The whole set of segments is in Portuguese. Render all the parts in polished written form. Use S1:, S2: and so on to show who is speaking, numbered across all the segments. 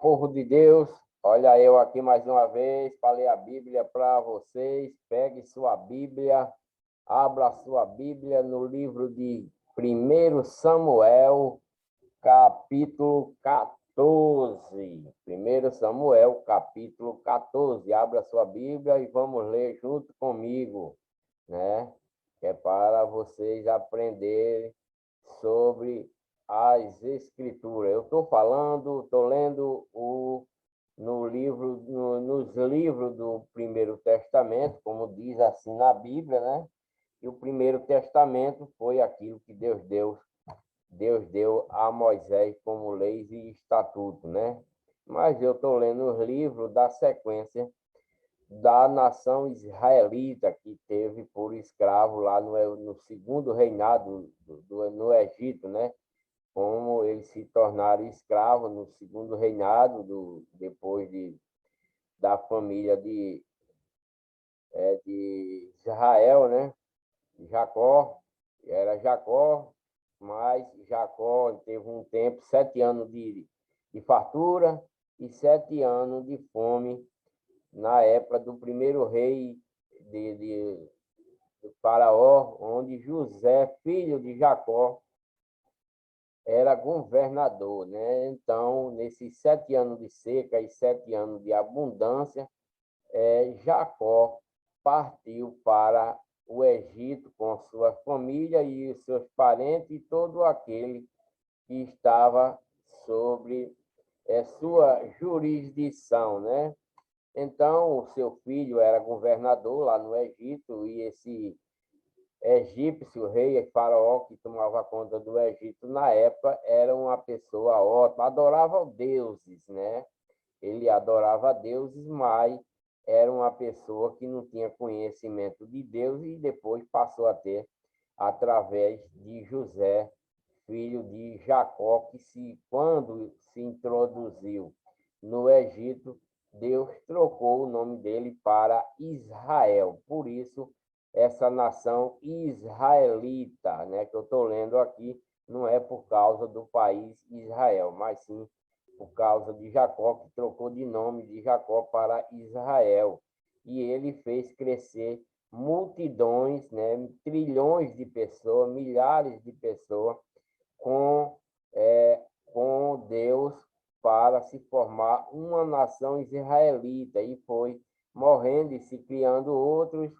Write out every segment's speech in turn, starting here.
S1: Povo de Deus, olha eu aqui mais uma vez para ler a Bíblia para vocês. Pegue sua Bíblia, abra sua Bíblia no livro de 1 Samuel, capítulo 14. 1 Samuel, capítulo 14. Abra sua Bíblia e vamos ler junto comigo, né? Que é para vocês aprenderem sobre as Escrituras. Eu estou lendo nos livros do Primeiro Testamento, como diz assim na Bíblia, né? E o Primeiro Testamento foi aquilo que Deus deu a Moisés como leis e estatuto, né? Mas eu estou lendo os livros da sequência da nação israelita que teve por escravo lá no segundo reinado no Egito, né? Como eles se tornaram escravos no segundo reinado, depois da família de Israel, né? Jacó, era Jacó, mas Jacó teve um tempo, 7 anos de fartura e 7 anos de fome na época do primeiro rei de Faraó, onde José, filho de Jacó, era governador, né? Então, nesses 7 anos de seca e 7 anos de abundância, Jacó partiu para o Egito com sua família e os seus parentes e todo aquele que estava sobre sua jurisdição, né? Então, o seu filho era governador lá no Egito e esse egípcio, o rei Faraó, que tomava conta do Egito na época, era uma pessoa ótima, adorava deuses, né? Ele adorava deuses, mas era uma pessoa que não tinha conhecimento de Deus e depois passou a ter através de José, filho de Jacó, quando se introduziu no Egito, Deus trocou o nome dele para Israel. Por isso, essa nação israelita, né, que eu estou lendo aqui, não é por causa do país Israel, mas sim por causa de Jacó, que trocou de nome de Jacó para Israel. E ele fez crescer multidões, né, trilhões de pessoas, milhares de pessoas, com, com Deus para se formar uma nação israelita. E foi morrendo e se criando outros,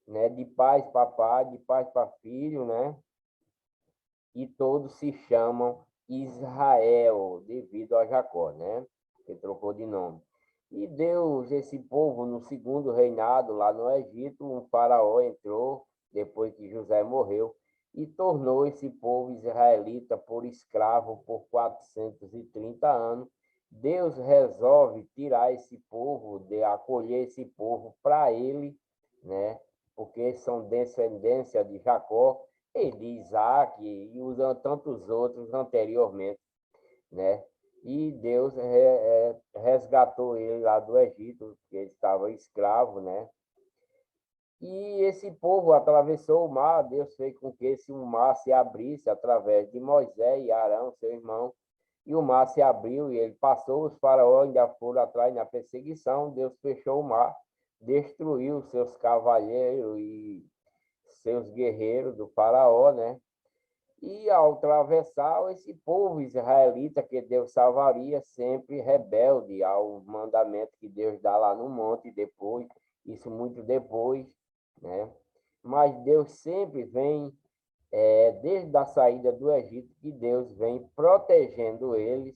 S1: né, de pais para pai, de pais para filho, né? E todos se chamam Israel, devido a Jacó, né? Que trocou de nome. E Deus, esse povo, no segundo reinado, lá no Egito, um faraó entrou, depois que José morreu, e tornou esse povo israelita por escravo por 430 anos. Deus resolve tirar esse povo, acolher esse povo para ele, né? Porque são descendência de Jacó e de Isaac, e usando tantos outros anteriormente, né? E Deus resgatou ele lá do Egito, porque ele estava escravo, né? E esse povo atravessou o mar, Deus fez com que esse mar se abrisse através de Moisés e Arão, seu irmão, e o mar se abriu e ele passou, os faraós ainda foram atrás na perseguição, Deus fechou o mar, destruiu seus cavalheiros e seus guerreiros do faraó, né? E ao atravessar, esse povo israelita que Deus salvaria, sempre rebelde ao mandamento que Deus dá lá no monte, depois, isso muito depois, né? Mas Deus sempre vem, desde a saída do Egito, que Deus vem protegendo eles,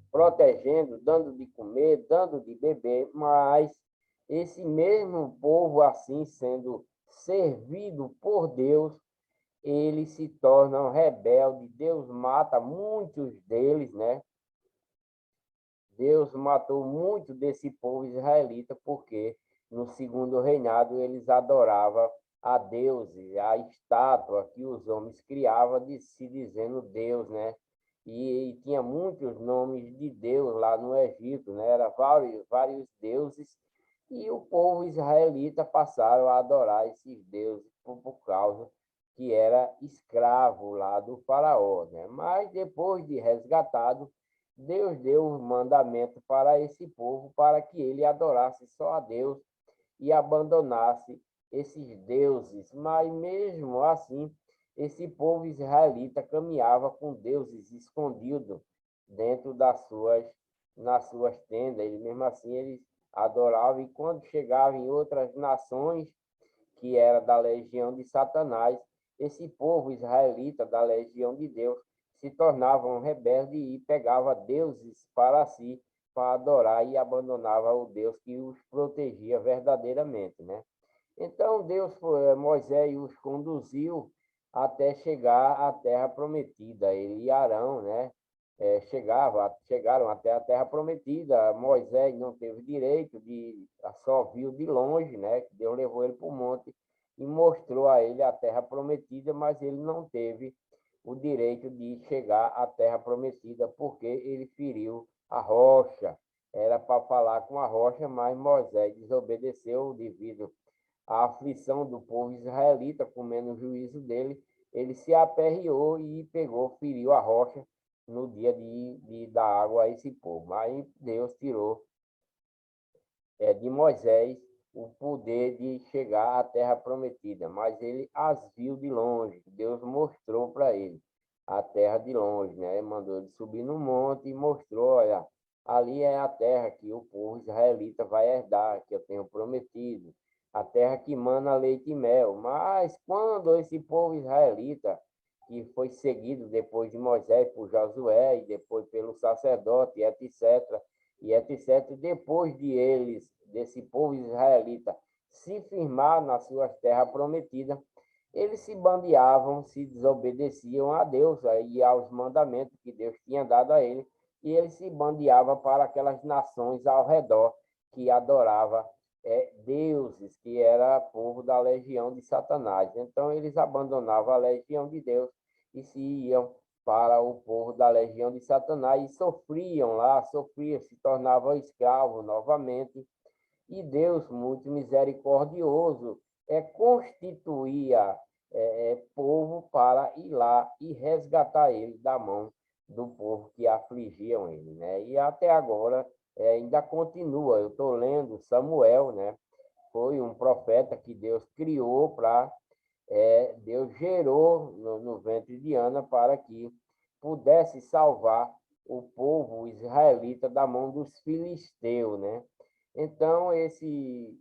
S1: protegendo, dando de comer, dando de beber, mas esse mesmo povo assim, sendo servido por Deus, eles se tornam rebeldes, Deus mata muitos deles, né? Deus matou muito desse povo israelita, porque no segundo reinado eles adoravam a deuses, a estátua que os homens criavam, se dizendo Deus, né? E tinha muitos nomes de Deus lá no Egito, né? Era vários deuses, e o povo israelita passaram a adorar esses deuses por causa que era escravo lá do faraó, né? Mas depois de resgatado, Deus deu um mandamento para esse povo para que ele adorasse só a Deus e abandonasse esses deuses. Mas mesmo assim, esse povo israelita caminhava com deuses escondidos dentro nas suas tendas. E mesmo assim eles adoravam. E quando chegavam em outras nações, que era da legião de Satanás, esse povo israelita da legião de Deus se tornavam rebeldes e pegava deuses para si, para adorar e abandonava o Deus que os protegia verdadeiramente, né? Então Deus, Moisés os conduziu até chegar à terra prometida. Ele e Arão, né? Chegaram até a terra prometida. Moisés não teve direito só viu de longe, né? Deus levou ele para o monte e mostrou a ele a terra prometida, mas ele não teve o direito de chegar à terra prometida porque ele feriu a rocha. Era para falar com a rocha, mas Moisés desobedeceu devido à aflição do povo israelita, comendo o juízo dele. Ele se aperreou e pegou, feriu a rocha no dia de dar água a esse povo. Aí Deus tirou de Moisés o poder de chegar à terra prometida, mas ele as viu de longe. Deus mostrou para ele a terra de longe, né? Ele mandou ele subir no monte e mostrou, olha, ali é a terra que o povo israelita vai herdar, que eu tenho prometido, a terra que mana leite e mel. Mas quando esse povo israelita, que foi seguido depois de Moisés por Josué e depois pelo sacerdote, etc., e etc., depois desse povo israelita, se firmar nas suas terras prometidas, eles se bandeavam, se desobedeciam a Deus e aos mandamentos que Deus tinha dado a ele, e ele se bandeava para aquelas nações ao redor que adorava deuses, que era povo da legião de Satanás. Então, eles abandonavam a legião de Deus e se iam para o povo da legião de Satanás e sofriam lá, se tornavam escravos novamente. E Deus, muito misericordioso, constituía povo para ir lá e resgatar ele da mão do povo que afligiam ele, né? E até agora ainda continua. Eu estou lendo Samuel, né? Foi um profeta que Deus criou para Deus gerou no ventre de Ana para que pudesse salvar o povo israelita da mão dos filisteus, né? Então, esse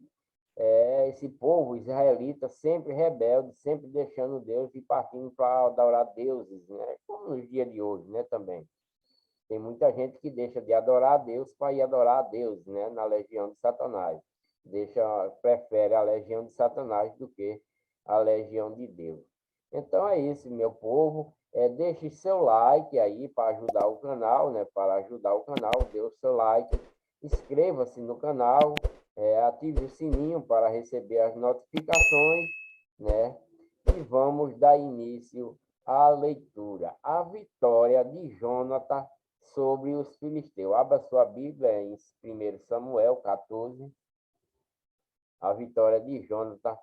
S1: povo israelita sempre rebelde, sempre deixando Deus e partindo para adorar deuses, né? Como nos dias de hoje, né? Também. Tem muita gente que deixa de adorar a Deus para ir adorar a Deus, né? Na legião de Satanás. Prefere a legião de Satanás do que a legião de Deus. Então é isso, meu povo. Deixe seu like aí para ajudar o canal, né? Para ajudar o canal, dê o seu like. Inscreva-se no canal, ative o sininho para receber as notificações, né? E vamos dar início à leitura. A vitória de Jonathan sobre os filisteus. Abra sua Bíblia em 1 Samuel 14, a vitória de Jonathan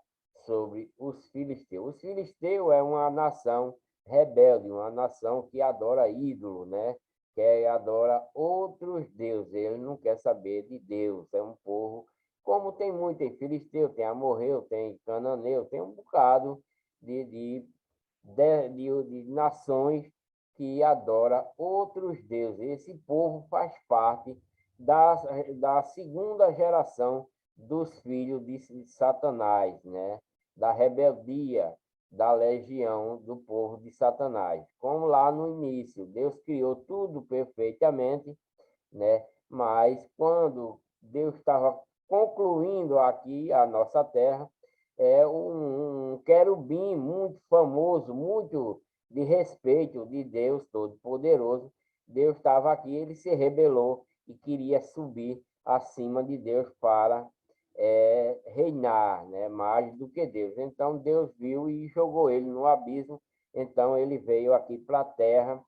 S1: sobre os filisteus. Os filisteus é uma nação rebelde, uma nação que adora ídolo, né? Que adora outros deuses. Ele não quer saber de Deus. É um povo, como tem muito, tem filisteu, tem amorreu, tem cananeu, tem um bocado de nações que adora outros deuses. Esse povo faz parte da segunda geração dos filhos de Satanás, né? Da rebeldia da legião do povo de Satanás. Como lá no início, Deus criou tudo perfeitamente, né? Mas quando Deus estava concluindo aqui a nossa terra, um querubim muito famoso, muito de respeito de Deus Todo-Poderoso. Deus estava aqui, ele se rebelou e queria subir acima de Deus para reinar, né? Mais do que Deus. Então Deus viu e jogou ele no abismo. Então ele veio aqui para a terra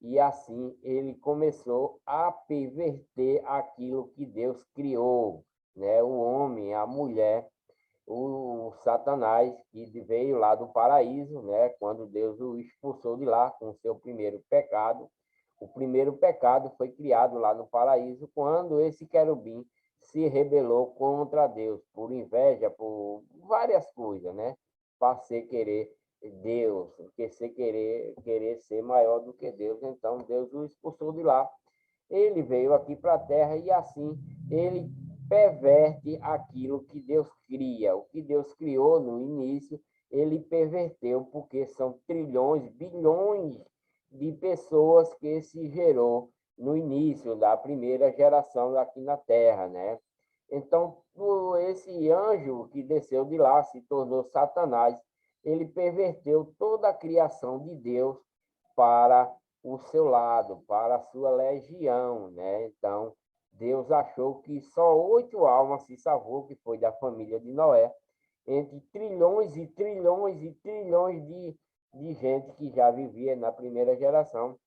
S1: e assim ele começou a perverter aquilo que Deus criou, né? O homem, a mulher, o Satanás, que veio lá do paraíso, né? Quando Deus o expulsou de lá com o seu primeiro pecado, O primeiro pecado foi criado lá no paraíso, quando esse querubim se rebelou contra Deus, por inveja, por várias coisas, né? Para ser querer Deus, porque ser querer ser maior do que Deus. Então, Deus o expulsou de lá. Ele veio aqui para a terra e assim ele perverte aquilo que Deus cria. O que Deus criou no início, ele perverteu, porque são trilhões, bilhões de pessoas que se gerou no início da primeira geração aqui na Terra, né? Então, esse anjo que desceu de lá se tornou Satanás. Ele perverteu toda a criação de Deus para o seu lado, para a sua legião, né? Então, Deus achou que só 8 almas se salvou, que foi da família de Noé, entre trilhões e trilhões e trilhões de gente que já vivia na primeira geração,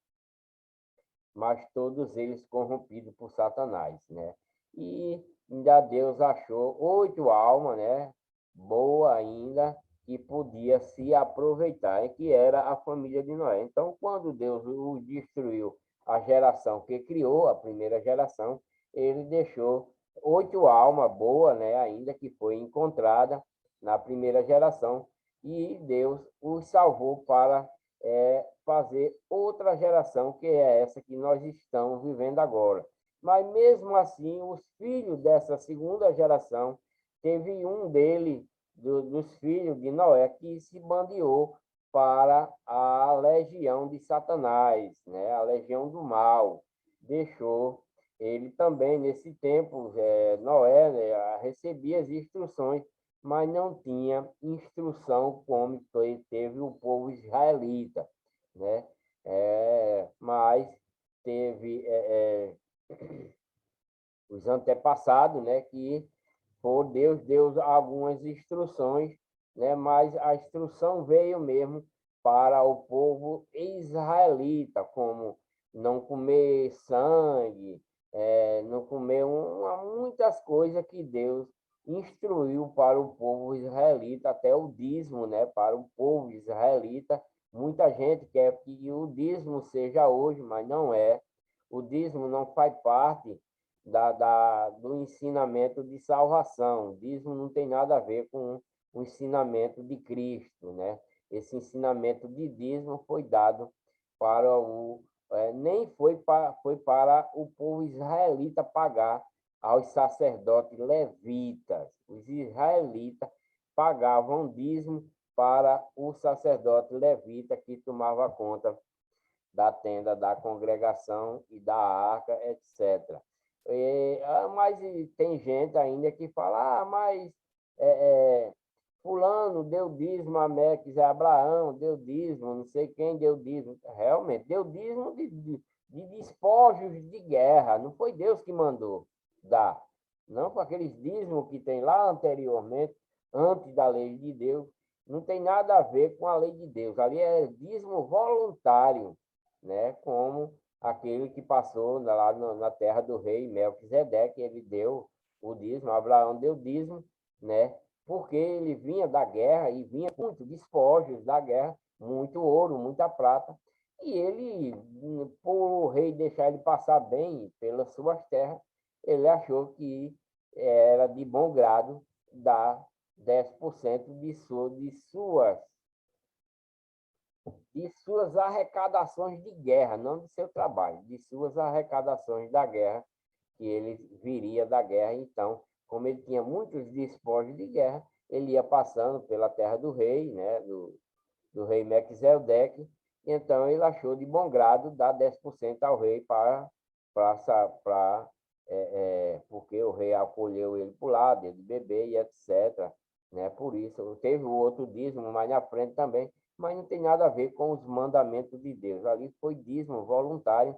S1: mas todos eles corrompidos por Satanás, né? E ainda Deus achou 8 almas, né? Boa ainda, que podia se aproveitar, que era a família de Noé. Então, quando Deus o destruiu, a geração que criou, a primeira geração, ele deixou 8 almas boas, né? Ainda que foi encontrada na primeira geração, e Deus os salvou para fazer outra geração, que é essa que nós estamos vivendo agora. Mas, mesmo assim, os filhos dessa segunda geração, teve um dos filhos de Noé, que se bandeou para a legião de Satanás, né? A legião do mal. Deixou ele também, nesse tempo, Noé, né, recebia as instruções, mas não tinha instrução como teve o povo israelita, né? Mas teve os antepassados, né, que por Deus deu algumas instruções, né, mas a instrução veio mesmo para o povo israelita, como não comer sangue, não comer muitas coisas que Deus instruiu para o povo israelita, até o dízimo, né, para o povo israelita. Muita gente quer que o dízimo seja hoje, mas não é. O dízimo não faz parte do ensinamento de salvação. O dízimo não tem nada a ver com o ensinamento de Cristo, né? Esse ensinamento de dízimo foi dado para nem foi para o povo israelita pagar aos sacerdotes levitas. Os israelitas pagavam dízimo para o sacerdote levita, que tomava conta da tenda da congregação e da arca, etc. Mas tem gente ainda que fala, mas fulano deu dízimo a Meques, Abraão deu dízimo, não sei quem deu dízimo. Realmente, deu dízimo de despojos de guerra, não foi Deus que mandou dar. Não, com aqueles dízimos que tem lá anteriormente, antes da lei de Deus, não tem nada a ver com a lei de Deus. Ali é dízimo voluntário, né? Como aquele que passou lá na terra do rei Melquisedeque, ele deu o dízimo, Abraão deu dízimo, né? Porque ele vinha da guerra e vinha com muitos despojos da guerra, muito ouro, muita prata, e ele, por o rei deixar ele passar bem pelas suas terras, ele achou que era de bom grado dar 10% de suas arrecadações de guerra, não de seu trabalho, de suas arrecadações da guerra, que ele viria da guerra. Então, como ele tinha muitos despojos de guerra, ele ia passando pela terra do rei, né, do rei Melquisedeque, então ele achou de bom grado dar 10% ao rei porque o rei acolheu ele para o lado, ele beber e etc. Né? Por isso, teve o outro dízimo mais na frente também, mas não tem nada a ver com os mandamentos de Deus. Ali foi dízimo voluntário,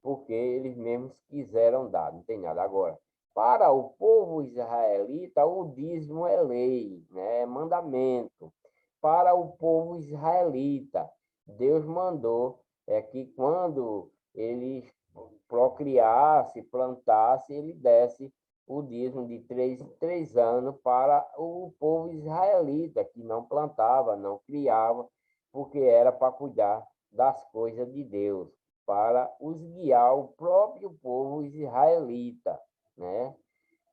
S1: porque eles mesmos quiseram dar, não tem nada. Agora, para o povo israelita, o dízimo é lei, né? É mandamento. Para o povo israelita, Deus mandou que quando eles procriasse, plantasse, ele desse o dízimo de 3 em 3 anos para o povo israelita, que não plantava, não criava, porque era para cuidar das coisas de Deus, para os guiar o próprio povo israelita, né?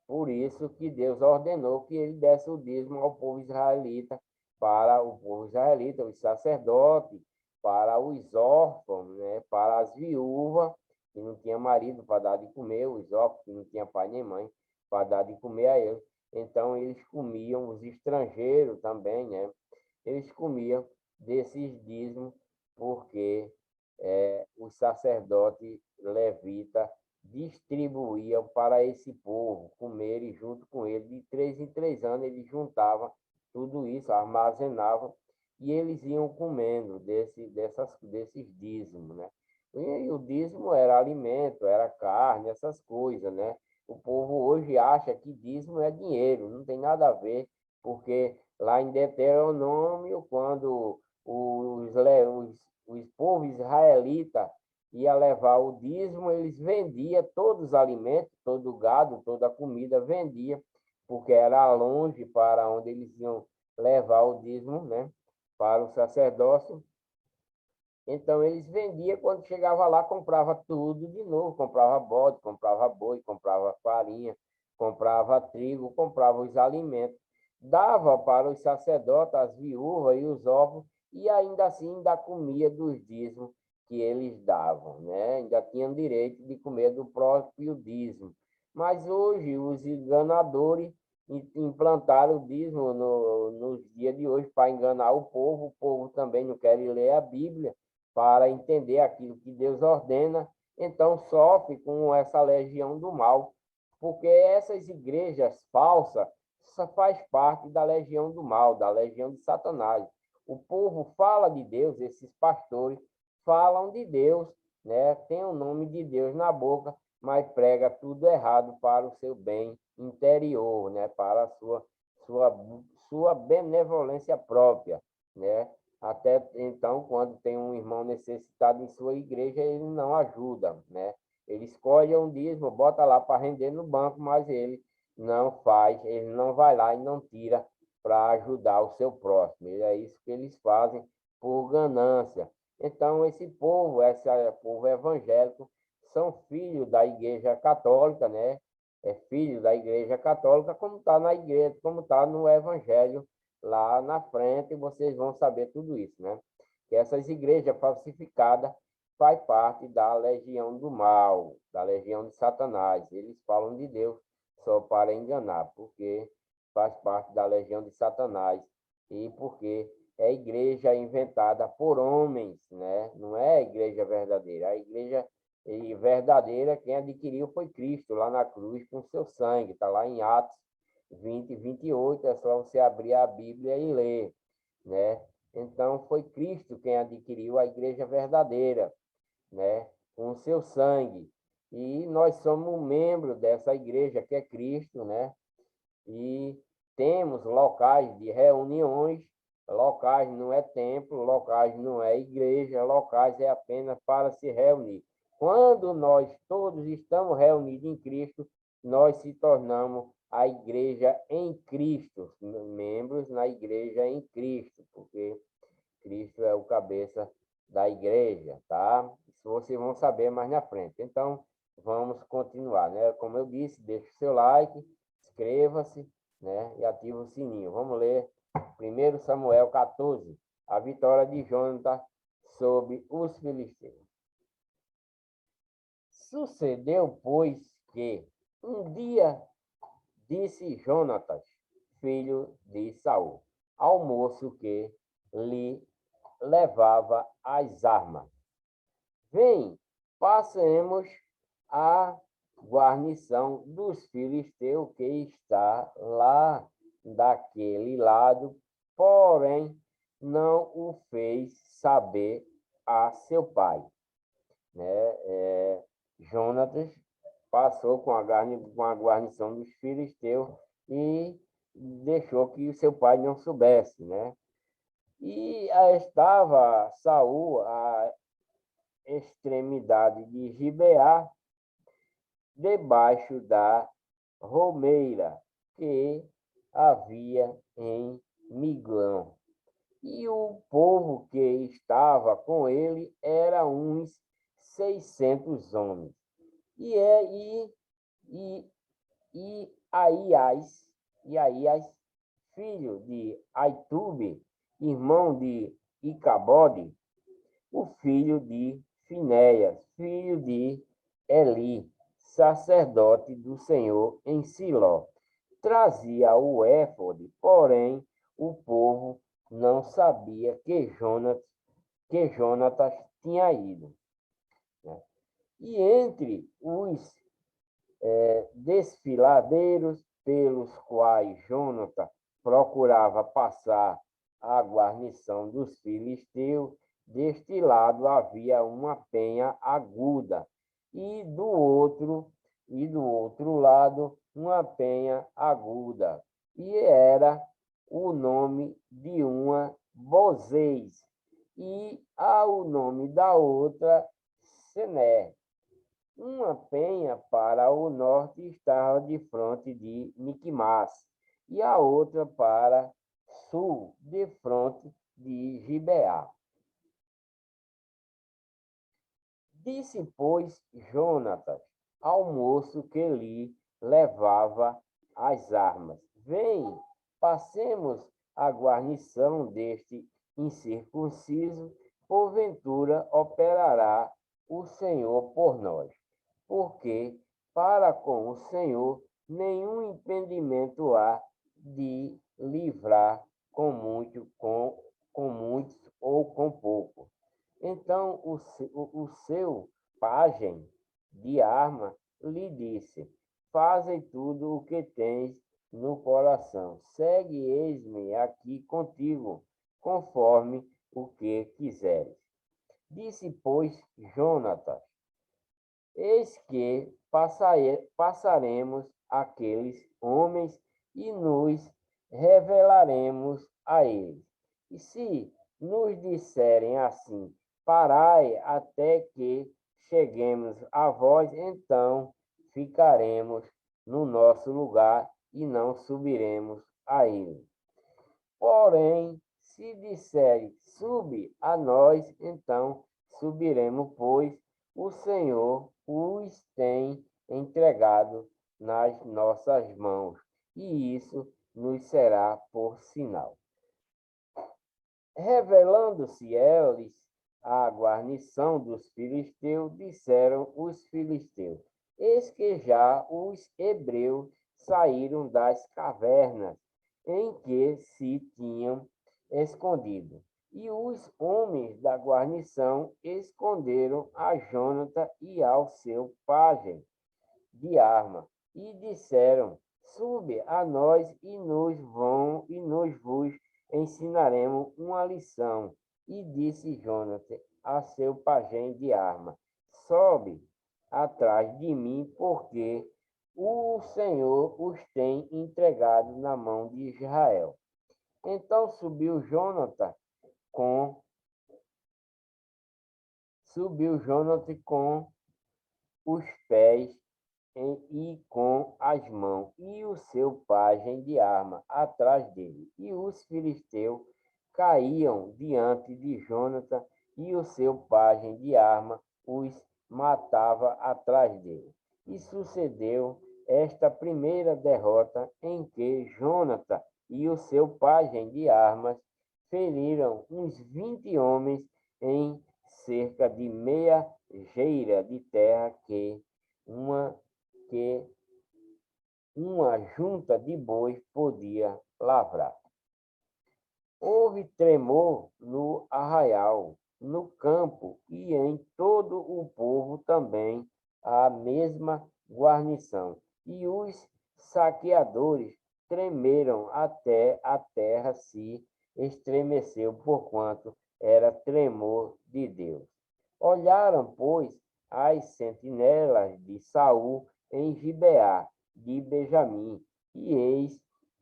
S1: Por isso que Deus ordenou que ele desse o dízimo ao povo israelita, para o povo israelita, os sacerdotes, para os órfãos, né? Para as viúvas que não tinham marido para dar de comer, os órfãos que não tinham pai nem mãe para dar de comer a eles. Então, eles comiam, os estrangeiros também, né? Eles comiam desses dízimos, porque os sacerdotes levitas distribuíam para esse povo comerem junto com ele. De 3 em 3 anos, eles juntavam tudo isso, armazenavam, e eles iam comendo desses dízimos, né? E o dízimo era alimento, era carne, essas coisas, né? O povo hoje acha que dízimo é dinheiro, não tem nada a ver, porque lá em Deuteronômio, quando os povos israelitas ia levar o dízimo, eles vendiam todos os alimentos, todo o gado, toda a comida, vendia, porque era longe para onde eles iam levar o dízimo, né? Para o sacerdócio. Então, eles vendiam, quando chegava lá, comprava tudo de novo, comprava bode, comprava boi, comprava farinha, comprava trigo, comprava os alimentos, dava para os sacerdotes, as viúvas e os órfãos, e ainda assim ainda comia dos dízimos que eles davam, né? Ainda tinham direito de comer do próprio dízimo. Mas hoje os enganadores implantaram o dízimo nos dias de hoje para enganar o povo também não quer ler a Bíblia para entender aquilo que Deus ordena, então sofre com essa legião do mal, porque essas igrejas falsas só faz parte da legião do mal, da legião de Satanás. O povo fala de Deus, esses pastores falam de Deus, né? Tem o nome de Deus na boca, mas prega tudo errado para o seu bem interior, né? Para a sua benevolência própria, né? Até então, quando tem um irmão necessitado em sua igreja, ele não ajuda, né? Ele escolhe um dízimo, bota lá para render no banco, mas ele não faz, ele não vai lá e não tira para ajudar o seu próximo. E é isso que eles fazem por ganância. Então, esse povo evangélico, são filhos da Igreja Católica, né? É filho da Igreja Católica, como está na igreja, como está no Evangelho lá na frente, vocês vão saber tudo isso, né? Que essas igrejas falsificadas faz parte da legião do mal, da legião de Satanás. Eles falam de Deus só para enganar, porque faz parte da legião de Satanás e porque é igreja inventada por homens, né? Não é a igreja verdadeira. A igreja verdadeira, quem adquiriu foi Cristo lá na cruz com seu sangue. Está lá em Atos 20, 28, é só você abrir a Bíblia e ler, né? Então, foi Cristo quem adquiriu a igreja verdadeira, né? Com o seu sangue. E nós somos um membro dessa igreja que é Cristo, né? E temos locais de reuniões, locais não é templo, locais não é igreja, locais é apenas para se reunir. Quando nós todos estamos reunidos em Cristo, nós se tornamos a igreja em Cristo, membros na igreja em Cristo, porque Cristo é o cabeça da igreja, tá? Isso vocês vão saber mais na frente. Então, vamos continuar, né? Como eu disse, deixe o seu like, inscreva-se, né? E ative o sininho. Vamos ler 1 Samuel 14, a vitória de Jonathan sobre os filisteus. Sucedeu, pois, que um dia disse Jonatas, filho de Saul, ao moço que lhe levava as armas: Vem, passemos a guarnição dos filisteus que está lá daquele lado, porém não o fez saber a seu pai, né? Jonatas passou com a guarnição dos filisteus e deixou que o seu pai não soubesse, né? E estava Saul à extremidade de Gibeá, debaixo da romeira que havia em Miglão. E o povo que estava com ele era uns 600 homens. E Aias, filho de Aitube, irmão de Icabode, o filho de Finéias, filho de Eli, sacerdote do Senhor em Siló, trazia o éfode, porém o povo não sabia que Jonatas tinha ido, né? E entre os desfiladeiros pelos quais Jonatas procurava passar a guarnição dos filisteus, deste lado havia uma penha aguda, e do outro lado uma penha aguda, e era o nome de uma Bozez, e o nome da outra Sené. Uma penha para o norte estava de fronte de Miquimás, e a outra para sul, de fronte de Gibeá. Disse, pois, Jonatas ao moço que lhe levava as armas: Vem, passemos a guarnição deste incircunciso, porventura operará o Senhor por nós. Porque para com o Senhor nenhum impedimento há de livrar com muitos ou com pouco. Então o seu pajem de arma lhe disse: Faze tudo o que tens no coração. Segue, eis-me aqui contigo, conforme o que quiseres. Disse, pois, Jonatas: Eis que passaremos aqueles homens e nos revelaremos a eles. E se nos disserem assim: Parai até que cheguemos a vós, então ficaremos no nosso lugar e não subiremos a ele. Porém, se disserem: Sube a nós, então subiremos, pois o Senhor os tem entregado nas nossas mãos, e isso nos será por sinal. Revelando-se eles à guarnição dos filisteus, disseram os filisteus: Eis que já os hebreus saíram das cavernas em que se tinham escondido. E os homens da guarnição esconderam a Jonatas e ao seu pajem de arma, e disseram: Sube a nós e nos vos ensinaremos uma lição. E disse Jonatas a seu pajem de arma: Sobe atrás de mim, porque o Senhor os tem entregado na mão de Israel. Então subiu Jonatas com os pés e com as mãos, e o seu pajem de arma atrás dele. E os filisteus caíam diante de Jonatas, e o seu pajem de arma os matava atrás dele. E sucedeu esta primeira derrota, em que Jonatas e o seu pajem de armas feriram uns 20 homens em cerca de meia geira de terra que uma junta de bois podia lavrar. Houve tremor no arraial, no campo e em todo o povo também a mesma guarnição. E os saqueadores tremeram até a terra se estremeceu, porquanto era tremor de Deus. Olharam, pois, as sentinelas de Saul em Gibeá de Benjamim, e eis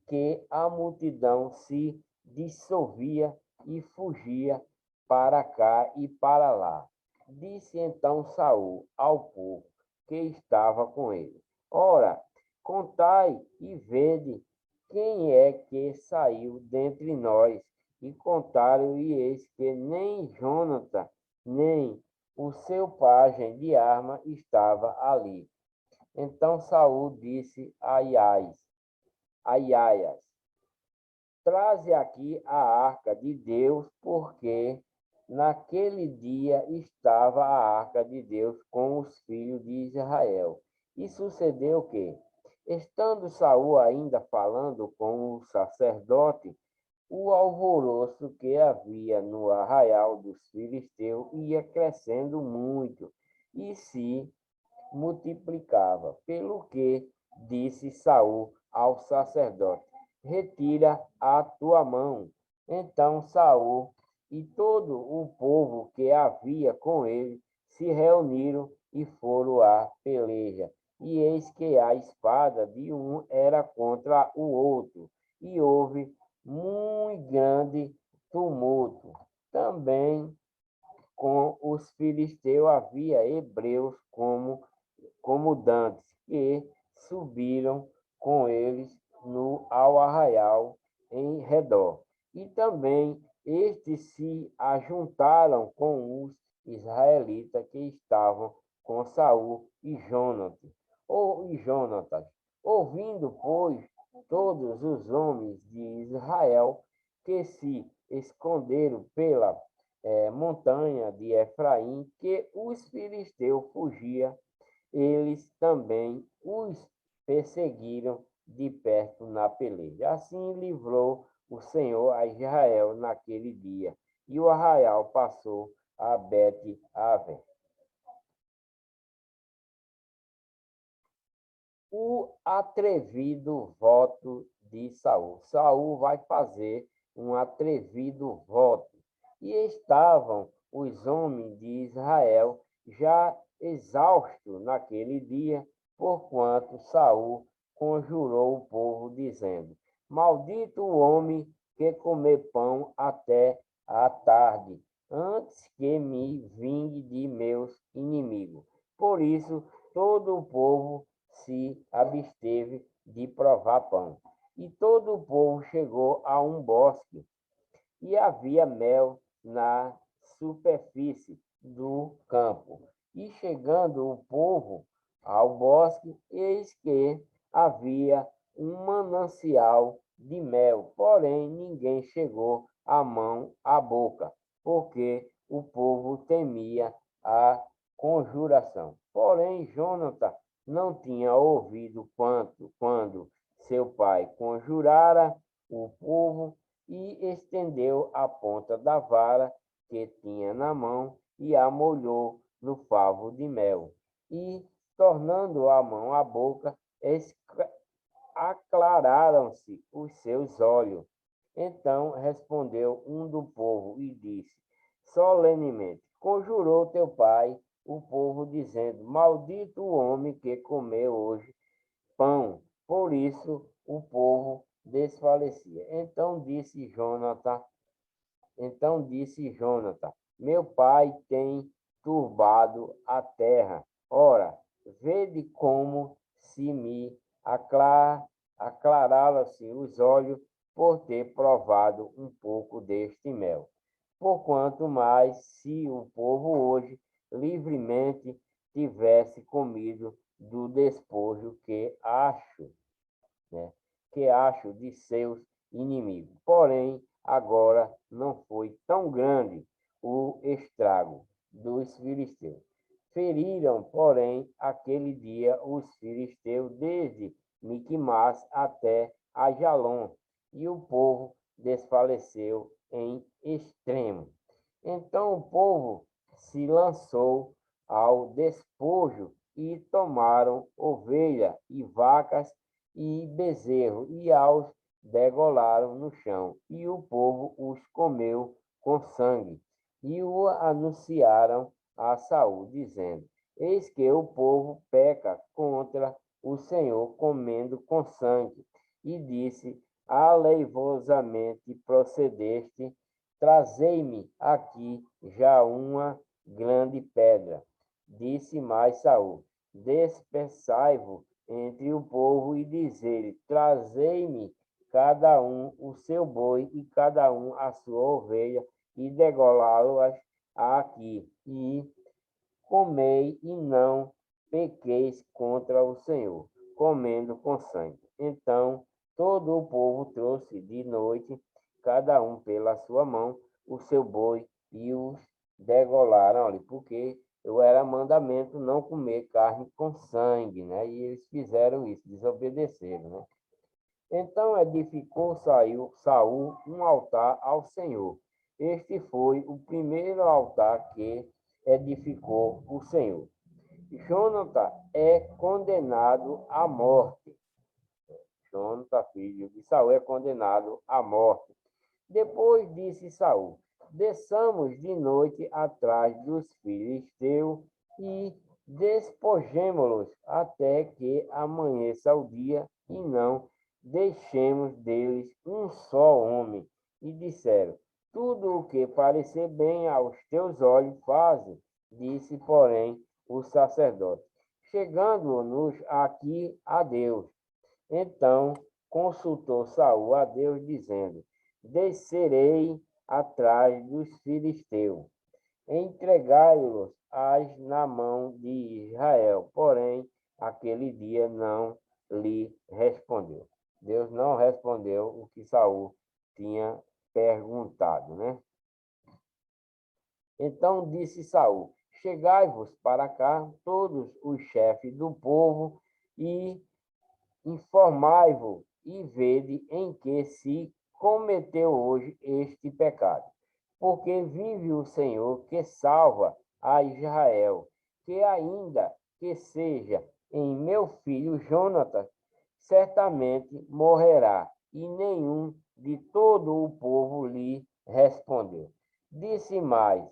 S1: que a multidão se dissolvia e fugia para cá e para lá. Disse então Saul ao povo que estava com ele: Ora, contai e vede quem é que saiu dentre nós. E contaram, e eis que nem Jonatas, nem o seu pajem de arma estava ali. Então Saul disse a Aias, traze aqui a arca de Deus, porque naquele dia estava a arca de Deus com os filhos de Israel. E sucedeu que, estando Saul ainda falando com o sacerdote, o alvoroço que havia no arraial dos filisteus ia crescendo muito e se multiplicava, pelo que disse Saul ao sacerdote: retira a tua mão. Então Saul e todo o povo que havia com ele se reuniram e foram à peleja. E eis que a espada de um era contra o outro, e houve muito grande tumulto. Também com os filisteus havia hebreus como dantes, que subiram com eles ao arraial em redor. E também estes se ajuntaram com os israelitas que estavam com Saul e Jonatas. Ouvindo, pois, todos os homens de Israel que se esconderam pela montanha de Efraim, que os filisteus fugiam, eles também os perseguiram de perto na peleja. Assim livrou o Senhor a Israel naquele dia, e o arraial passou a Bet-Aven. O atrevido voto de Saul. Saul vai fazer um atrevido voto. E estavam os homens de Israel já exaustos naquele dia, porquanto Saul conjurou o povo, dizendo: maldito o homem que comer pão até a tarde, antes que me vingue de meus inimigos. Por isso, todo o povo se absteve de provar pão. E todo o povo chegou a um bosque, e havia mel na superfície do campo. E chegando o povo ao bosque, eis que havia um manancial de mel, porém ninguém chegou a mão à boca, porque o povo temia a conjuração. Porém, Jonathan não tinha ouvido quando seu pai conjurara o povo, e estendeu a ponta da vara que tinha na mão e a molhou no favo de mel. E, tornando a mão à boca, aclararam-se os seus olhos. Então respondeu um do povo e disse solenemente: conjurou teu pai o povo, dizendo: maldito o homem que comeu hoje pão. Por isso o povo desfalecia. Então disse Jonathan, meu pai tem turbado a terra. Ora, vede como se me aclararam-se os olhos por ter provado um pouco deste mel. Porquanto mais, se o povo hoje livremente tivesse comido do despojo que acho de seus inimigos. Porém, agora não foi tão grande o estrago dos filisteus. Feriram, porém, aquele dia os filisteus desde Miquimás até Ajalon, e o povo desfaleceu em extremo. Então o povo se lançou ao despojo e tomaram ovelha e vacas e bezerro, e aos degolaram no chão, e o povo os comeu com sangue. E o anunciaram a Saul, dizendo: eis que o povo peca contra o Senhor, comendo com sangue. E disse: aleivosamente procedeste, trazei-me aqui já uma grande pedra. Disse mais Saul: dispersai-vos entre o povo e dizei-lhe: trazei-me cada um o seu boi e cada um a sua ovelha, e degolá-las aqui. E comei e não pequeis contra o Senhor, comendo com sangue. Então todo o povo trouxe de noite, cada um pela sua mão, o seu boi e os degolaram ali, porque eu era mandamento não comer carne com sangue, né? E eles fizeram isso, desobedeceram, né? Então edificou Saul um altar ao Senhor. Este foi o primeiro altar que edificou o Senhor. Jonathan é condenado à morte. Jonathan, filho de Saul, é condenado à morte. Depois disse Saul: desçamos de noite atrás dos filisteus e despojemo-los até que amanheça o dia, e não deixemos deles um só homem. E disseram: tudo o que parecer bem aos teus olhos, faze. Disse, porém, o sacerdote: chegando-nos aqui a Deus. Então consultou Saul a Deus, dizendo: descerei atrás dos filisteus, entregai-los na mão de Israel. Porém, aquele dia não lhe respondeu. Deus não respondeu o que Saul tinha perguntado, né? Então disse Saul: chegai-vos para cá, todos os chefes do povo, e informai-vos e vede em que se cometeu hoje este pecado. Porque vive o Senhor que salva a Israel, que ainda que seja em meu filho Jonatas, certamente morrerá, e nenhum de todo o povo lhe respondeu. Disse mais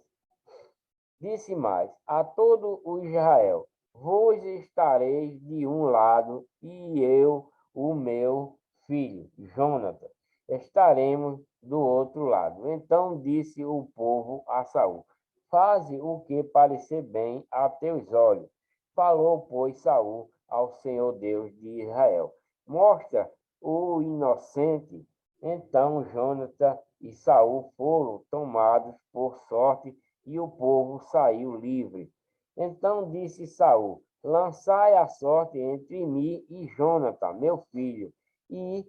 S1: a todo o Israel: vós estareis de um lado, e eu, o meu filho, Jonatas, estaremos do outro lado. Então disse o povo a Saul: faze o que parecer bem a teus olhos. Falou, pois, Saul ao Senhor Deus de Israel: mostra o inocente. Então Jonatas e Saul foram tomados por sorte, e o povo saiu livre. Então disse Saul: lançai a sorte entre mim e Jonathan, meu filho. E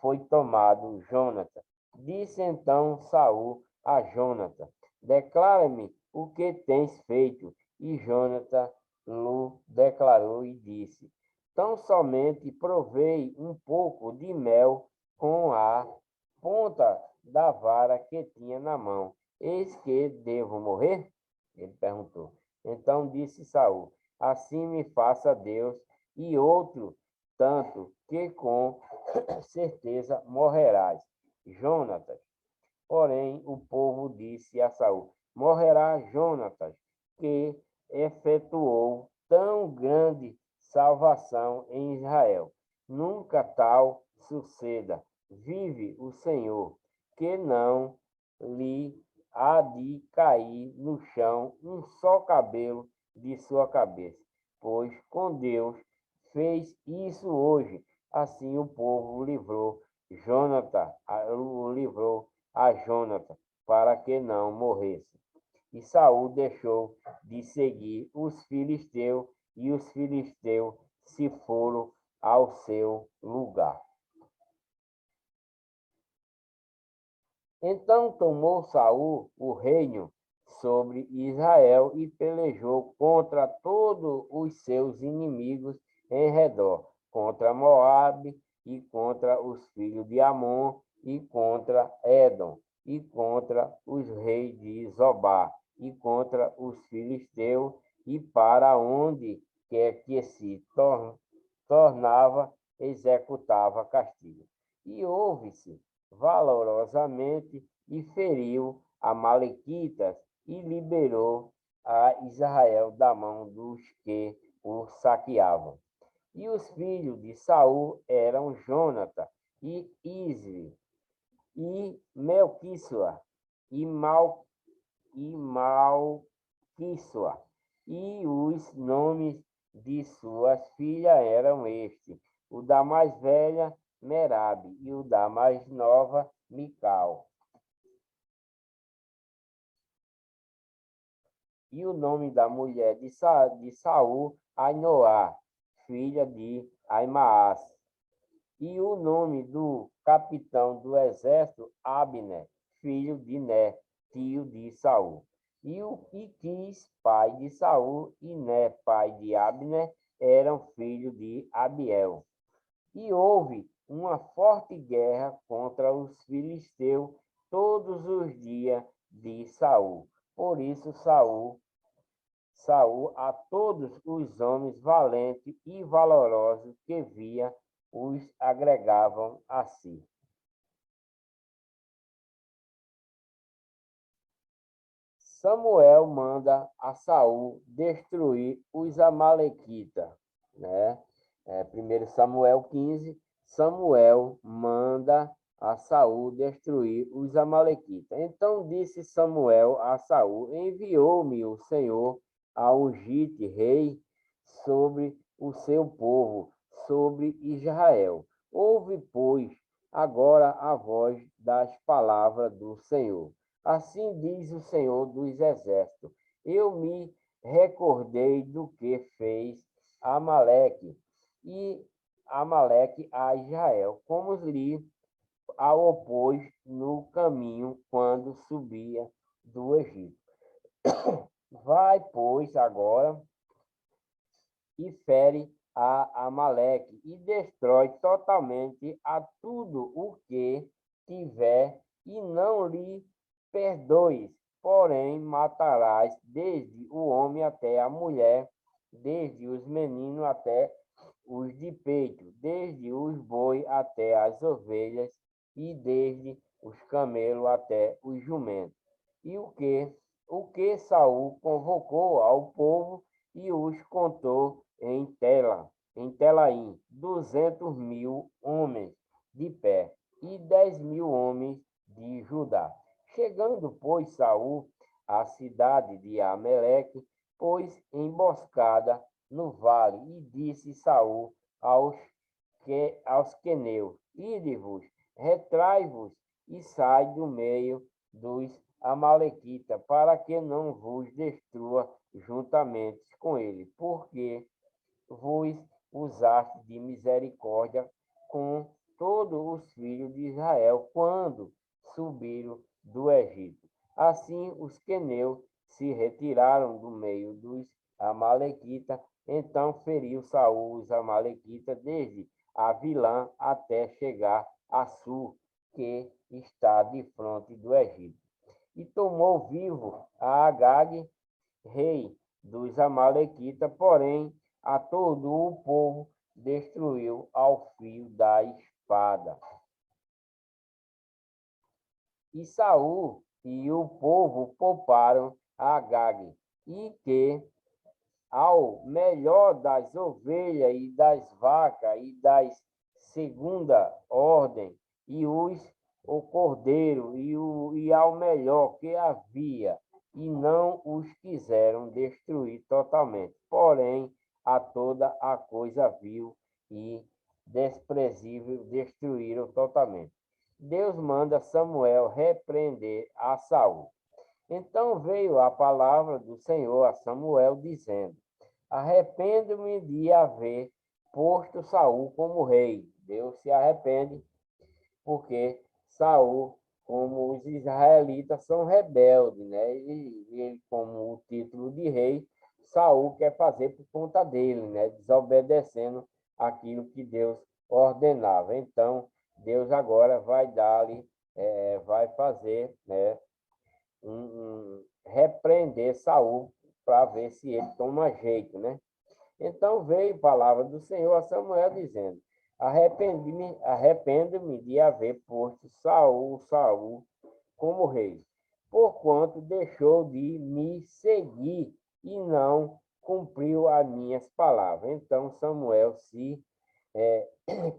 S1: foi tomado Jonathan. Disse então Saul a Jonathan: declara-me o que tens feito. E Jonathan lhe declarou e disse: tão somente provei um pouco de mel com a ponta da vara que tinha na mão. Eis que devo morrer? Ele perguntou. Então disse Saul: assim me faça Deus, e outro tanto, que com certeza morrerás. Jonatas. Porém, o povo disse a Saul: morrerá Jonatas, que efetuou tão grande salvação em Israel. Nunca tal suceda. Vive o Senhor, que não lhe há de cair no chão um só cabelo de sua cabeça, pois com Deus fez isso hoje. Assim o povo livrou a Jonathan, para que não morresse. E Saul deixou de seguir os filisteus, e os filisteus se foram ao seu lugar. Então tomou Saul o reino sobre Israel e pelejou contra todos os seus inimigos em redor, contra Moabe e contra os filhos de Amon e contra Edom e contra os reis de Zobá e contra os filisteus, e para onde quer que se tornava, executava castigo. E houve-se valorosamente e feriu amalequitas e liberou a Israel da mão dos que o saqueavam. E os filhos de Saul eram Jonathan e Isvi e Melquísua e Malquísua. E os nomes de suas filhas eram estes: o da mais velha, Merabe, e o da mais nova, Mical. E o nome da mulher de Saul, Ainoá, filha de Aimaas. E o nome do capitão do exército, Abner, filho de Né, tio de Saul. E o Iquis, pai de Saul, e Né, pai de Abner, eram filhos de Abiel. E houve uma forte guerra contra os filisteus todos os dias de Saul. Por isso Saul a todos os homens valentes e valorosos que via os agregavam a si. Samuel manda a Saul destruir os amalequitas, né? 1 Samuel 15, Samuel manda a Saul destruir os amalequitas. Então disse Samuel a Saul: enviou-me o Senhor a ungir-te rei sobre o seu povo, sobre Israel. Ouve, pois, agora a voz das palavras do Senhor. Assim diz o Senhor dos Exércitos: eu me recordei do que fez Amaleque a Israel, como lhe a opôs no caminho quando subia do Egito. Vai, pois, agora e fere a Amaleque e destrói totalmente a tudo o que tiver e não lhe perdoes, porém matarás desde o homem até a mulher, desde os meninos até os de peito, desde os boi até as ovelhas e desde os camelos até os jumentos. E o que Saul convocou ao povo e os contou em Telaim, 200.000 homens de pé e 10.000 homens de Judá. Chegando, pois, Saul à cidade de Amaleque, pôs emboscada no vale, e disse Saul aos queneus: ide-vos, retrai-vos e sai do meio dos amalequitas, para que não vos destrua juntamente com ele, porque vos usaste de misericórdia com todos os filhos de Israel quando subiram do Egito. Assim os queneus se retiraram do meio dos amalequitas. Então feriu Saul os amalequitas desde Avilã até chegar a Sur, que está de frente do Egito. E tomou vivo a Agag, rei dos amalequitas, porém a todo o povo destruiu ao fio da espada. E Saul e o povo pouparam a Agag, e que ao melhor das ovelhas e das vacas e das segunda ordem, e o cordeiro e ao melhor que havia, e não os quiseram destruir totalmente. Porém, a toda a coisa vil e desprezível destruíram totalmente. Deus manda Samuel repreender a Saul. Então veio a palavra do Senhor a Samuel, dizendo: arrependo-me de haver posto Saul como rei. Deus se arrepende porque Saul, como os israelitas são rebeldes, né? E ele, como o título de rei, Saul quer fazer por conta dele, né? Desobedecendo aquilo que Deus ordenava. Então, Deus agora vai dar-lhe, vai fazer, né? Repreender Saul para ver se ele toma jeito, né? Então veio a palavra do Senhor a Samuel dizendo: arrependo-me de haver posto Saul como rei, porquanto deixou de me seguir e não cumpriu as minhas palavras. Então Samuel se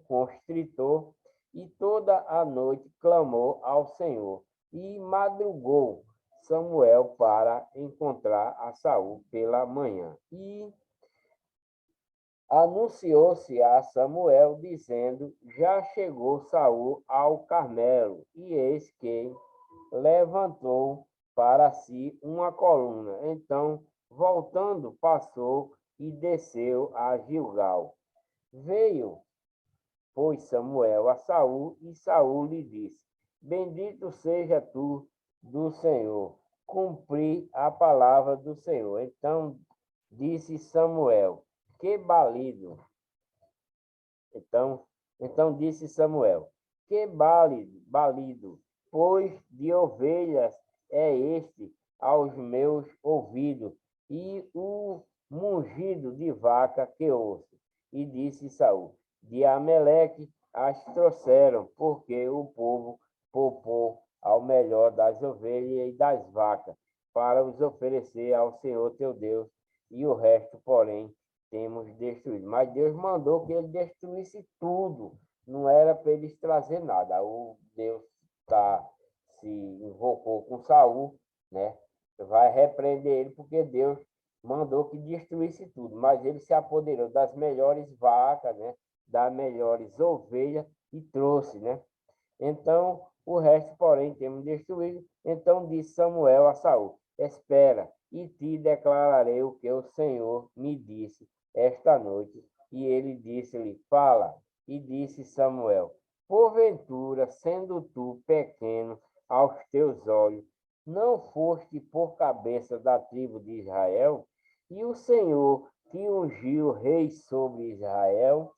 S1: constritou e toda a noite clamou ao Senhor. E madrugou Samuel para encontrar a Saul pela manhã. E anunciou-se a Samuel, dizendo: já chegou Saul ao Carmelo, e eis que levantou para si uma coluna. Então, voltando, passou e desceu a Gilgal. Veio, pois, Samuel a Saul, e Saul lhe disse: Bendito seja tu do Senhor, cumpri a palavra do Senhor. Então disse Samuel: Que balido. Então disse Samuel: Que balido, pois de ovelhas é este aos meus ouvidos, e o mugido de vaca que ouço. E disse Saul: De Ameleque as trouxeram, porque o povo poupou ao melhor das ovelhas e das vacas, para os oferecer ao Senhor teu Deus, e o resto, porém, temos destruído. Mas Deus mandou que ele destruísse tudo. Não era para eles trazer nada. O Deus se invocou com Saul, né? Vai repreender ele porque Deus mandou que destruísse tudo. Mas ele se apoderou das melhores vacas, né? Das melhores ovelhas e trouxe, né? Então, o resto, porém, temos destruído. Então disse Samuel a Saul: Espera, e te declararei o que o Senhor me disse esta noite. E ele disse-lhe: Fala. E disse Samuel: Porventura, sendo tu pequeno aos teus olhos, não foste por cabeça da tribo de Israel? E o Senhor te ungiu rei sobre Israel?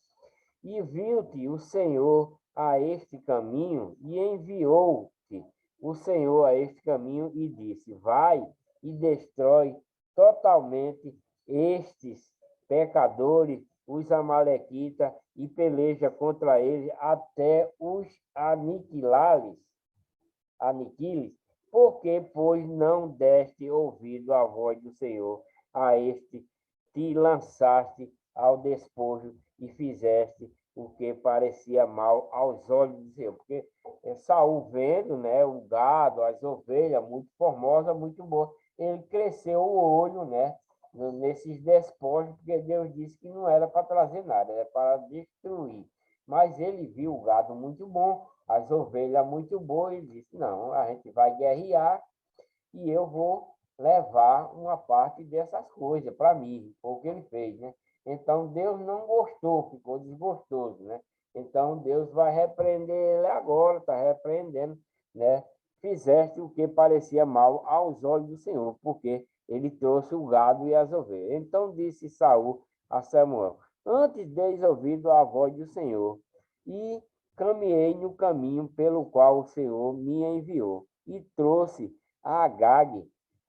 S1: E viu-te o Senhor a este caminho, e enviou-te o Senhor a este caminho, e disse: Vai e destrói totalmente estes pecadores, os amalequitas, e peleja contra eles até os aniquiles, porque, pois, não deste ouvido à voz do Senhor, a este te lançaste ao despojo e fizeste o que parecia mal aos olhos do Senhor. Porque Saul vendo, né, o gado, as ovelhas, muito formosa, muito boa, ele cresceu o olho, né, nesses despojos, porque Deus disse que não era para trazer nada, era para destruir. Mas ele viu o gado muito bom, as ovelhas muito boas, e disse: Não, a gente vai guerrear e eu vou levar uma parte dessas coisas para mim. Foi o que ele fez, né? Então Deus não gostou, ficou desgostoso, né? Então Deus vai repreender ele agora, está repreendendo, né? Fizeste o que parecia mal aos olhos do Senhor, porque ele trouxe o gado e as ovelhas. Então disse Saul a Samuel: Antes deis ouvido a voz do Senhor, e caminhei no caminho pelo qual o Senhor me enviou, e trouxe a Agag,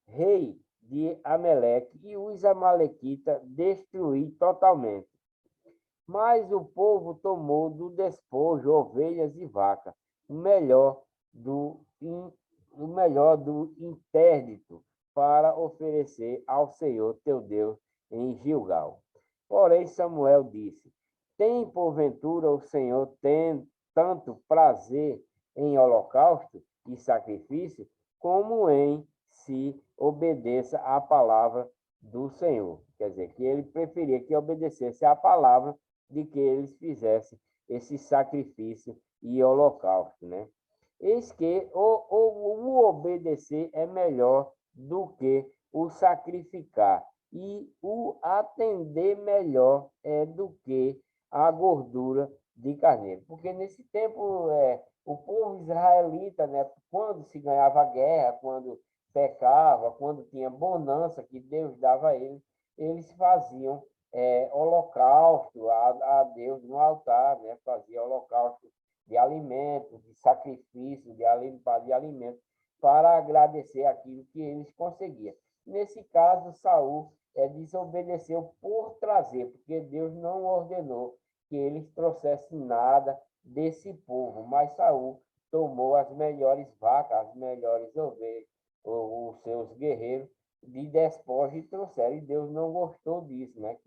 S1: rei de Ameleque, e os amalequitas destruí totalmente. Mas o povo tomou do despojo ovelhas e vacas, o melhor do interdito, para oferecer ao Senhor teu Deus em Gilgal. Porém Samuel disse: Tem porventura o Senhor tanto prazer em holocausto e sacrifício, como em se obedeça à palavra do Senhor. Quer dizer, que ele preferia que obedecesse à palavra de que eles fizessem esse sacrifício e holocausto, né? Eis que o obedecer é melhor do que o sacrificar, e o atender melhor é do que a gordura de carneiro. Porque nesse tempo, o povo israelita, né, quando se ganhava guerra, quando pecava, quando tinha bonança que Deus dava a eles, eles faziam holocausto a Deus no altar, né? Fazia holocausto de alimentos, de sacrifício, de alimentos, para agradecer aquilo que eles conseguiam. Nesse caso, Saul desobedeceu por trazer, porque Deus não ordenou que eles trouxessem nada desse povo, mas Saul tomou as melhores vacas, as melhores ovelhas, os seus guerreiros, de despojo e trouxeram. E Deus não gostou disso, né?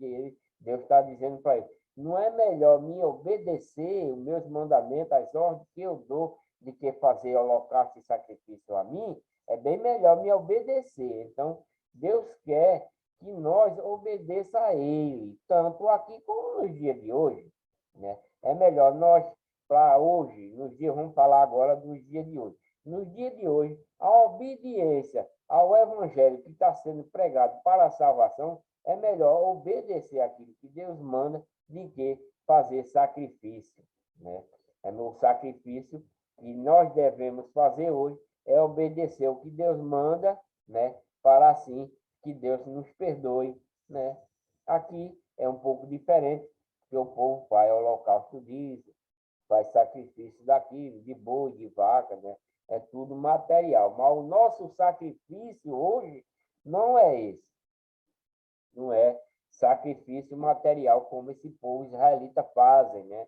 S1: Deus está dizendo para ele: não é melhor me obedecer os meus mandamentos, as ordens que eu dou, de que fazer holocausto e sacrifício a mim? É bem melhor me obedecer. Então, Deus quer que nós obedeça a Ele, tanto aqui como nos dias de hoje, né? É melhor nós, para hoje, nos dias, vamos falar agora dos dias de hoje. no dia de hoje, a obediência ao evangelho que está sendo pregado para a salvação, é melhor obedecer aquilo que Deus manda do que fazer sacrifício, né? É o sacrifício que nós devemos fazer hoje é obedecer o que Deus manda, né? Para assim que Deus nos perdoe, né? Aqui é um pouco diferente, porque o povo faz holocausto disso, faz sacrifício daquilo, de boi, de vaca, né? É tudo material. Mas o nosso sacrifício hoje não é esse. Não é sacrifício material como esse povo israelita fazem, né?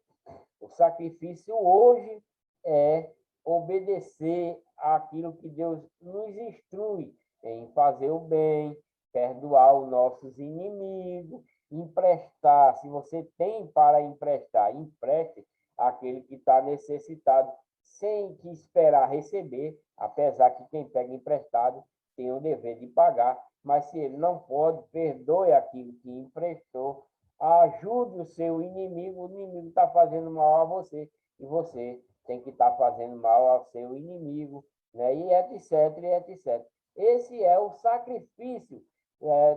S1: O sacrifício hoje é obedecer àquilo que Deus nos instrui em fazer o bem, perdoar os nossos inimigos, emprestar. Se você tem para emprestar, empreste àquele que está necessitado, sem que esperar receber, apesar que quem pega emprestado tem o dever de pagar, mas se ele não pode, perdoe aquilo que emprestou, ajude o seu inimigo, o inimigo está fazendo mal a você, e você tem que estar fazendo mal ao seu inimigo, né? E etc, e etc. Esse é o sacrifício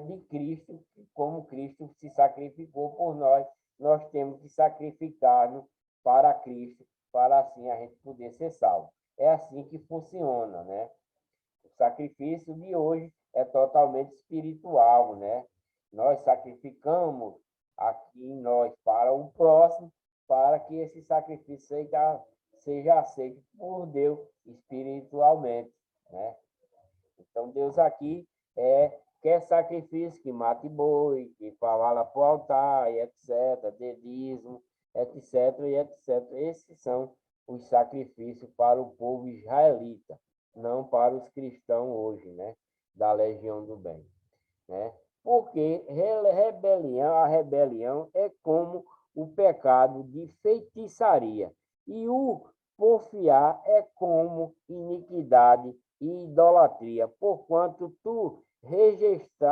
S1: de Cristo, como Cristo se sacrificou por nós, nós temos que sacrificar-nos para Cristo, para assim a gente poder ser salvo. É assim que funciona, né? O sacrifício de hoje é totalmente espiritual, né? Nós sacrificamos aqui em nós para o próximo, para que esse sacrifício seja aceito por Deus espiritualmente, né? Então, Deus aqui quer sacrifício que mate boi, que fala para o altar, e etc., dedismo, etc., e etc. Esses são os sacrifícios para o povo israelita, não para os cristãos hoje, né? Da Legião do Bem, né? Porque a rebelião é como o pecado de feitiçaria, e o porfiar é como iniquidade e idolatria, porquanto tu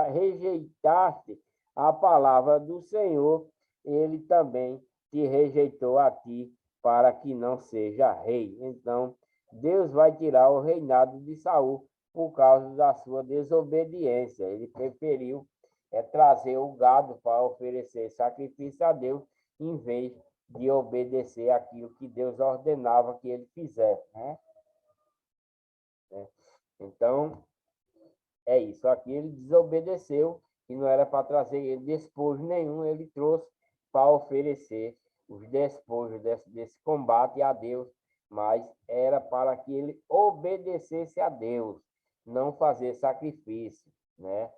S1: rejeitaste a palavra do Senhor, ele também te rejeitou a ti, para que não seja rei. Então, Deus vai tirar o reinado de Saul por causa da sua desobediência. Ele preferiu trazer o gado para oferecer sacrifício a Deus, em vez de obedecer aquilo que Deus ordenava que ele fizesse, né? Então, é isso. Aqui ele desobedeceu, e não era para trazer ele despojo nenhum, ele trouxe para oferecer os despojos desse combate a Deus, mas era para que ele obedecesse a Deus, não fazer sacrifício, né?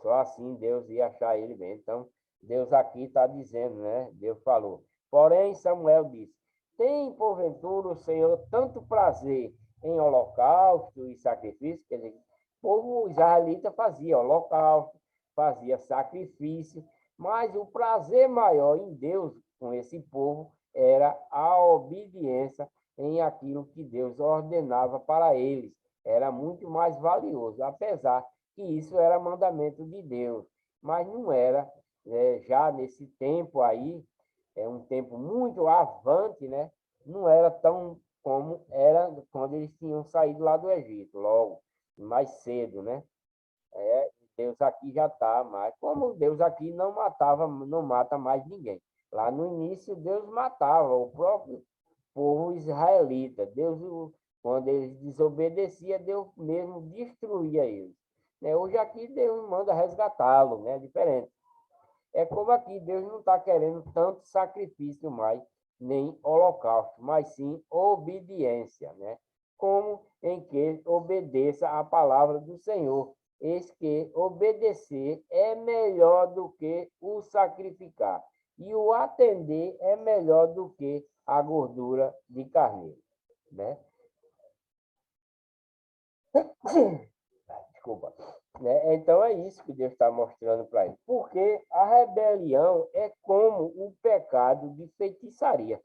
S1: Só assim Deus ia achar ele bem. Então, Deus aqui está dizendo, né? Deus falou. Porém, Samuel disse: tem porventura o Senhor tanto prazer em holocausto e sacrifício? Quer dizer, o povo israelita fazia holocausto, fazia sacrifício, mas o prazer maior em Deus com esse povo era a obediência em aquilo que Deus ordenava para eles. Era muito mais valioso, apesar que isso era mandamento de Deus, mas não era, já nesse tempo aí, é um tempo muito avante, né? Não era tão como era quando eles tinham saído lá do Egito, logo, mais cedo, né? Deus aqui já está, mas como Deus aqui não matava, não mata mais ninguém. Lá no início, Deus matava o próprio povo israelita. Deus, quando eles desobedeciam, Deus mesmo destruía eles. Hoje aqui Deus manda resgatá-lo, né? Diferente. É como aqui, Deus não está querendo tanto sacrifício mais, nem holocausto, mas sim obediência, né? Como em que obedeça a palavra do Senhor. Eis que obedecer é melhor do que o sacrificar, e o atender é melhor do que a gordura de carneiro, né? Desculpa. Né? Então é isso que Deus está mostrando para ele. Porque a rebelião é como o pecado de feitiçaria.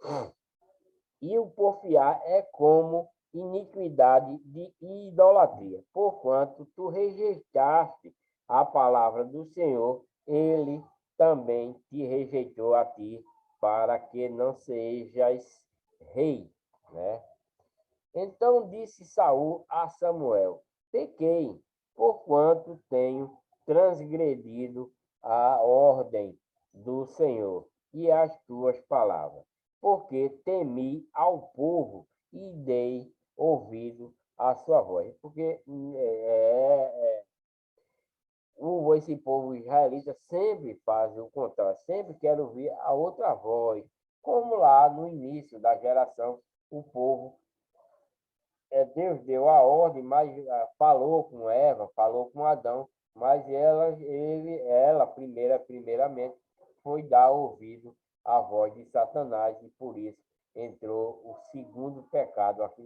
S1: E o porfiar é como iniquidade de idolatria. Porquanto tu rejeitaste a palavra do Senhor, ele também te rejeitou a ti, para que não sejas rei, né? Então disse Saul a Samuel: pequei, porquanto tenho transgredido a ordem do Senhor e as tuas palavras, porque temi ao povo e dei ouvido à sua voz. Porque esse povo israelita sempre faz o contrário, sempre quer ouvir a outra voz, como lá no início da geração, o povo, Deus deu a ordem, mas falou com Eva, falou com Adão, mas ela primeiramente, foi dar ouvido à voz de Satanás, e por isso entrou o segundo pecado aqui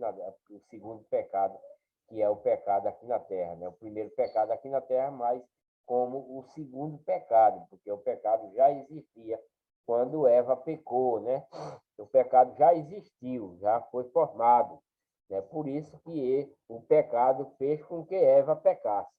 S1: o segundo pecado, que é o pecado aqui na terra, né? O primeiro pecado aqui na terra, mas como o segundo pecado, porque o pecado já existia quando Eva pecou, né? O pecado já existiu, já foi formado. É por isso que o pecado fez com que Eva pecasse.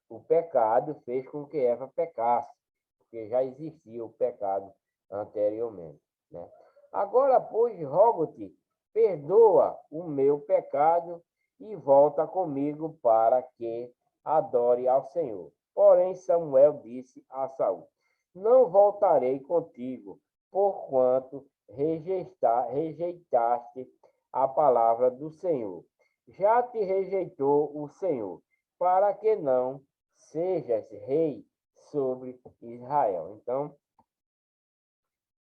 S1: O pecado fez com que Eva pecasse, porque já existia o pecado anteriormente, né? Agora, pois, rogo-te, perdoa o meu pecado e volta comigo para que adore ao Senhor. Porém, Samuel disse a Saul: não voltarei contigo, porquanto rejeitaste a palavra do Senhor. Já te rejeitou o Senhor, para que não sejas rei sobre Israel. Então,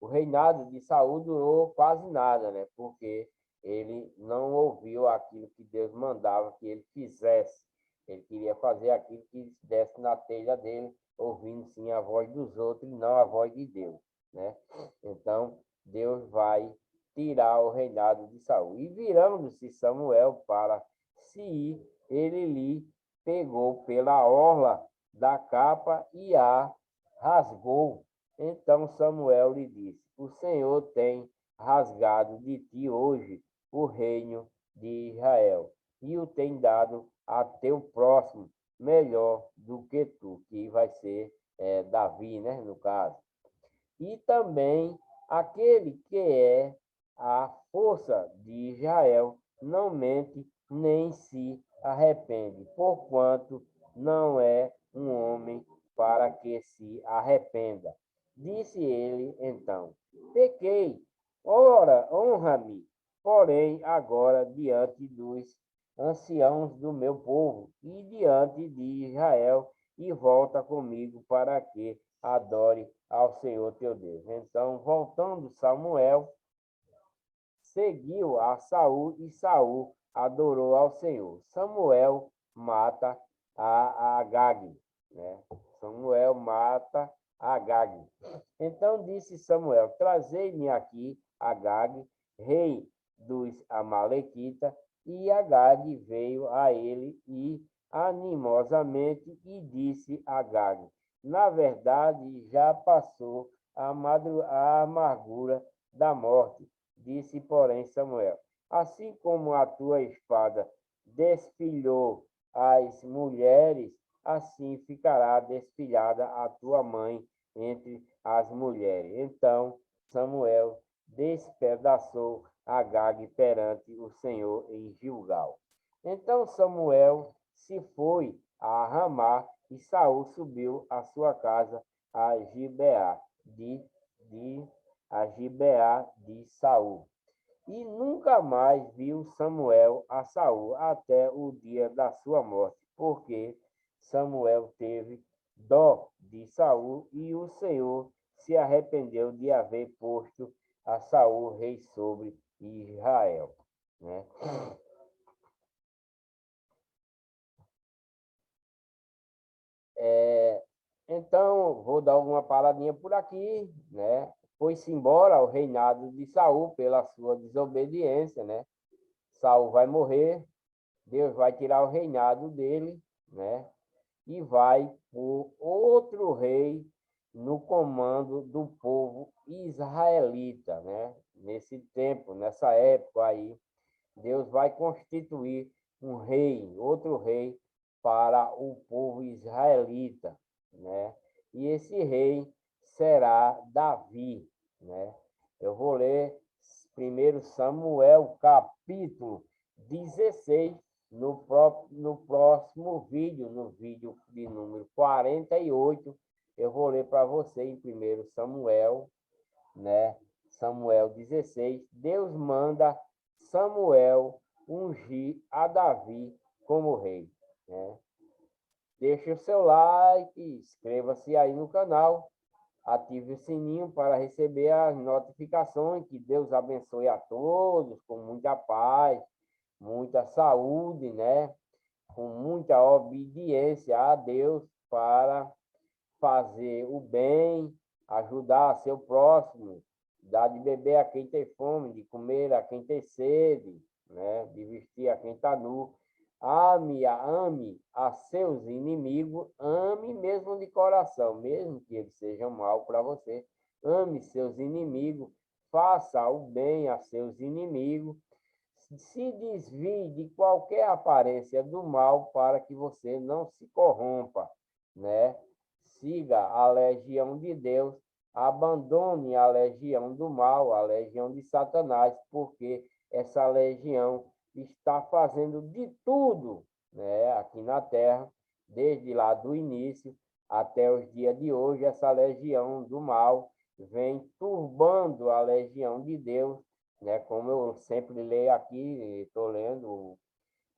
S1: o reinado de Saul durou quase nada, né? Porque ele não ouviu aquilo que Deus mandava que ele fizesse. Ele queria fazer aquilo que desse na telha dele, ouvindo sim a voz dos outros e não a voz de Deus, né? Então, Deus vai tirar o reinado de Saul. E virando-se Samuel para se ir, ele lhe pegou pela orla da capa e a rasgou. Então Samuel lhe disse: o Senhor tem rasgado de ti hoje o reino de Israel e o tem dado a teu próximo melhor do que tu, que vai ser Davi, né, no caso. E também aquele que é a força de Israel não mente nem se arrepende, porquanto não é um homem para que se arrependa. Disse ele então: pequei, ora, honra-me, porém agora diante dos anciãos do meu povo e diante de Israel, e volta comigo para que adore ao Senhor teu Deus. Então, voltando Samuel, seguiu a Saul e Saul adorou ao Senhor. Samuel mata a Agag, né? Samuel mata a Agag. Então disse Samuel: trazei-me aqui Agag, rei dos Amalequitas, e Agag veio a ele e animosamente e disse a Agag: na verdade, já passou a amargura da morte. Disse, porém, Samuel: assim como a tua espada desfilhou as mulheres, assim ficará desfilhada a tua mãe entre as mulheres. Então Samuel despedaçou Agag perante o Senhor em Gilgal. Então Samuel se foi a Ramá e Saul subiu à sua casa a Gibeá de Saul. E nunca mais viu Samuel a Saul até o dia da sua morte, porque Samuel teve dó de Saul e o Senhor se arrependeu de haver posto a Saul rei sobre Israel, né? Então, vou dar uma paradinha por aqui, né? Foi-se embora o reinado de Saul pela sua desobediência, né? Saul vai morrer, Deus vai tirar o reinado dele, né? E vai por outro rei no comando do povo israelita, né? Nesse tempo, nessa época aí, Deus vai constituir um rei, outro rei para o povo israelita, né? E esse rei será Davi, né? Eu vou ler primeiro Samuel, capítulo 16, no próximo vídeo, no vídeo de número 48, eu vou ler para você em 1 Samuel, né? Samuel 16, Deus manda Samuel ungir a Davi como rei, né? Deixe o seu like, inscreva-se aí no canal, ative o sininho para receber as notificações. Que Deus abençoe a todos com muita paz, muita saúde, né? Com muita obediência a Deus para fazer o bem, ajudar seu próximo, dar de beber a quem tem fome, de comer a quem tem sede, né? De vestir a quem está nu. Ame a seus inimigos, ame mesmo de coração, mesmo que eles sejam mal para você. Ame seus inimigos, faça o bem a seus inimigos, se desvie de qualquer aparência do mal para que você não se corrompa, né? Siga a legião de Deus, abandone a legião do mal, a legião de Satanás, porque essa legião está fazendo de tudo, né, aqui na Terra, desde lá do início até os dias de hoje. Essa legião do mal vem turbando a legião de Deus, né? Como eu sempre leio aqui, estou lendo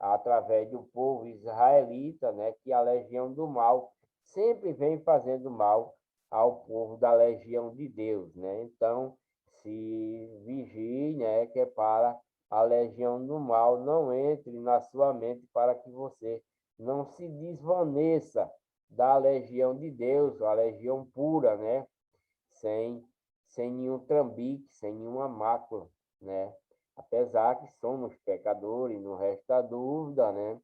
S1: através do povo israelita, né? Que a legião do mal sempre vem fazendo mal ao povo da legião de Deus, né? Então, se vigie, né? Que é para a legião do mal não entre na sua mente, para que você não se desvaneça da legião de Deus, a legião pura, né? Sem, sem nenhum trambique, sem nenhuma mácula, né? Apesar que somos pecadores, não resta dúvida, né?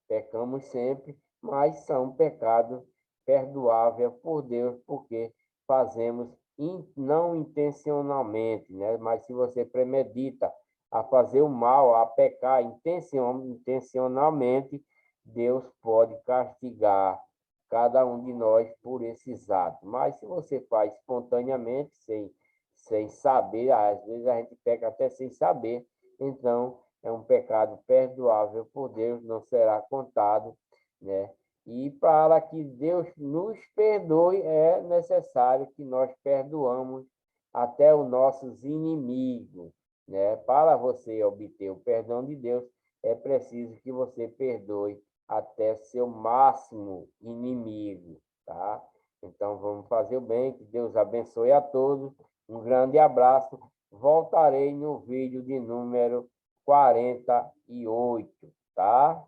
S1: Pecamos sempre, mas são pecados perdoáveis por Deus, porque fazemos não intencionalmente, né? Mas se você premedita a fazer o mal, a pecar intencionalmente, Deus pode castigar cada um de nós por esses atos. Mas se você faz espontaneamente, sem saber, às vezes a gente peca até sem saber, então é um pecado perdoável por Deus, não será contado, né? E para que Deus nos perdoe, é necessário que nós perdoamos até os nossos inimigos, né? Para você obter o perdão de Deus, é preciso que você perdoe até seu máximo inimigo, tá? Então vamos fazer o bem, que Deus abençoe a todos. Um grande abraço. Voltarei no vídeo de número 48, tá?